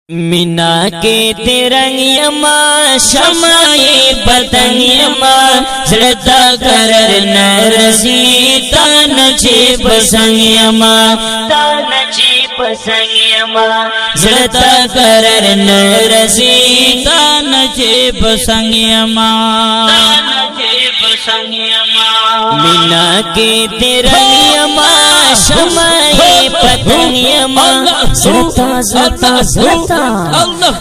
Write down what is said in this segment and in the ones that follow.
मीना के तिरंग यमा शमाए पतंग यमा जड़ता करर नरसी तान चे पसंग यमा तान चे पसंग यमा जड़ता करर नरसी तान चे पसंग यमा तान चे पसंग यमा मीना के तिरंग यमा शमाए पतंग यमा जड़ता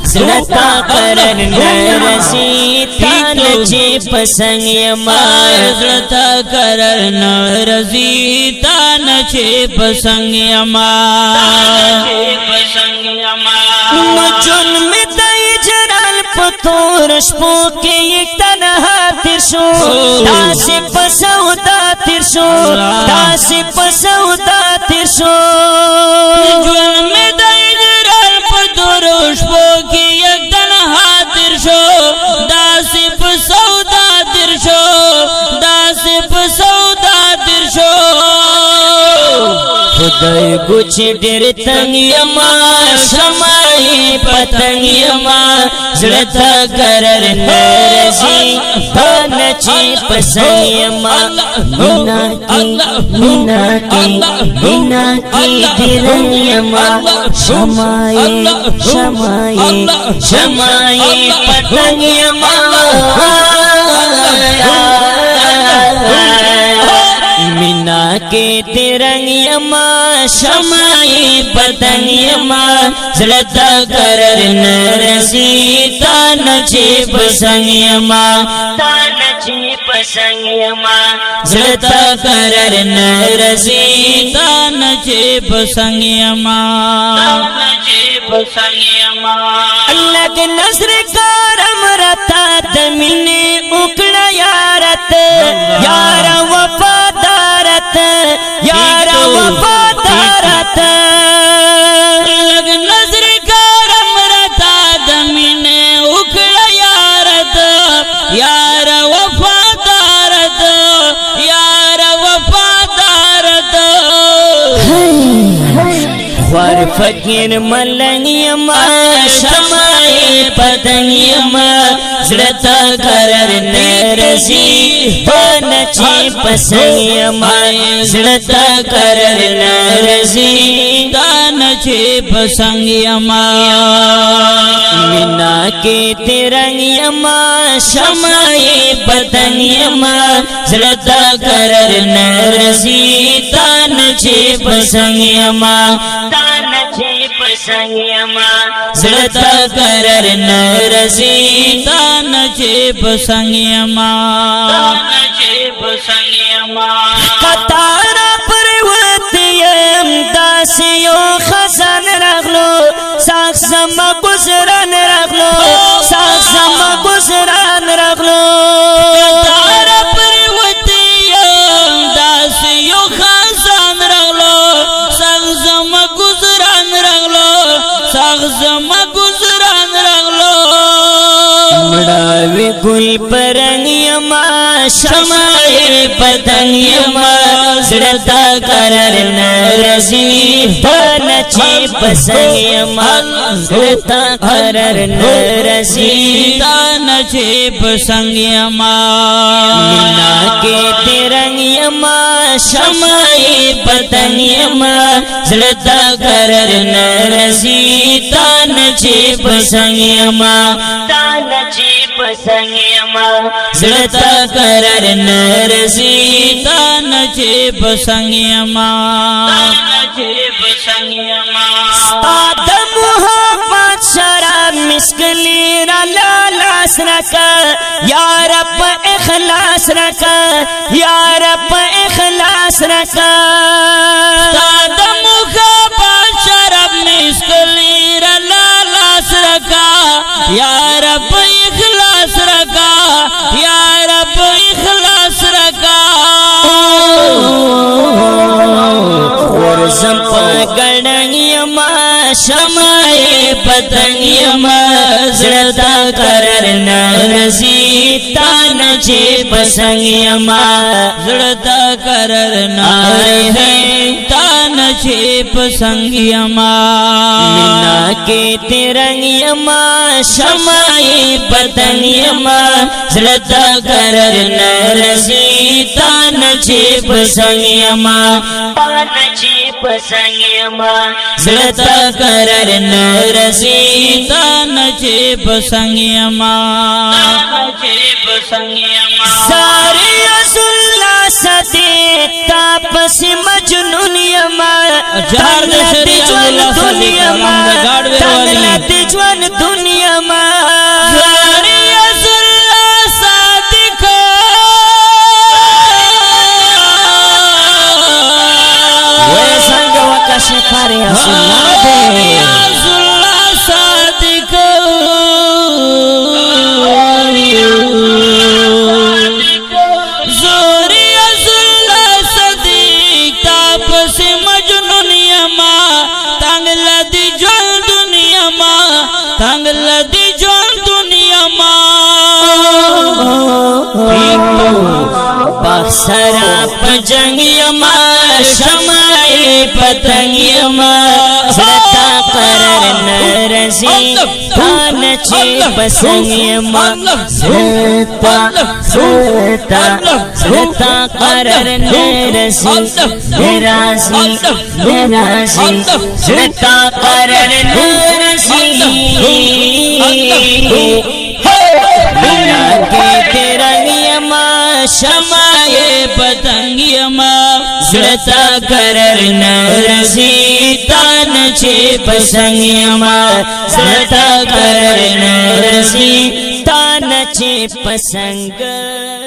जड़ता करन नरसी तान चे पसंग यमा जड़ता करन नरसी तान चे पसंग यमा मुझुन में दई जराल पतोर शपो के एक तनहा तिरशो दासे पसौदा तिरशो दासे पसौदा तिरशो मुझुन में दई जराल पतोर शपो के एक तनहा तिरशो दासे पसौदा तिरशो दासे पसौदा तिरशो खुदाई कुछ डेर तंग यमा शमाए पतंग यमा जड़ता करर नरसी तान चे पसंग यमा मीना की तिरंग यमा शमाए पतंग यमा मीना के तिरंग यमा शमाए पतंग यमा जड़ता करर नरसी तान चे पसंग यमा तान चे पसंग यमा जड़ता करर नरसी तान चे पसंग यमा अल्लाह के नजर करम रता दमीने उकड़ा यारत यारा वफादारत यारा वफादारत लग नजर करम रता दमीने उकड़ा यारत यार वफादारत यार वफादारत ख्वार फकीर मलंग यमा शमाए पतंग यमा जड़ता करर नरसी तान चे पसंग यमा जड़ता करर नरसी तान चे पसंग यमा मीना के तिरंग यमा शमाए पतंग यमा जड़ता करर नरसी तान चे पसंग यमा तान चे पसंग यमा जड़ता करर नरसी तान चे पसंग यमा कतारा पर्वतयम दासियो खजान रखलो साख समा गुजरान रखलो साख समा गुजरान रखलो कतारा पर्वतयम दासियो खजान रखलो साख समा गुजरान रखलो साख समा गुजरान रखलो मड़ावे गुल परंग यमा शमाए पतंग यमा जड़ता करर नरसी तान चे पसंग यमा जड़ता करर नरसी तान चे पसंग यमा मीना के तिरंग यमा शमाए पतंग यमा जड़ता करर नरसी तान चे पसंग यमा तान चे पसंग यमा जड़ता करर नरसी तान चे पसंग यमा साद मोहब्बत शराब मिस्कली लालास रखा यार प इखलास रखा यार प इखलास रखा साद मोहब्बत शराब मिस्कली लालास रखा यार प इखलास रखा यार प इखलास रखा वर्षम पगड़ंग यमा शमाए पतंग यमा जड़ता करर नरसी तान चे पसंग यमा जड़ता करर नरसी तान چه پسنگ یما مینا کے ترنگ یما شمائی پتنگ یما زلتا قرر نرسی تان چه پسنگ یما تان چه پسنگ یما زلتا قرر نرسی تان چه پسنگ یما ساری رسول صادق تاپس مجنون یما تنگلا تجوان دنیا ما تنگلا تجوان دنیا ما ساری رسول صادق وے سنگ وکش پاری رسول دے رسول صادق تنگلدی جان دنیا ما بخسرا پجنگ یما شمائی پتنگ یما زلتا قرر نرسی تان چی پسنگ یما زلتا قرر نرسی نراسی زلتا قرر نرسی مینا کے ترنگ یما شمائے پتنگ یما زلتا قرر نرسی تان چے پسنگ یما زلتا قرر نرسی تان چے پسنگ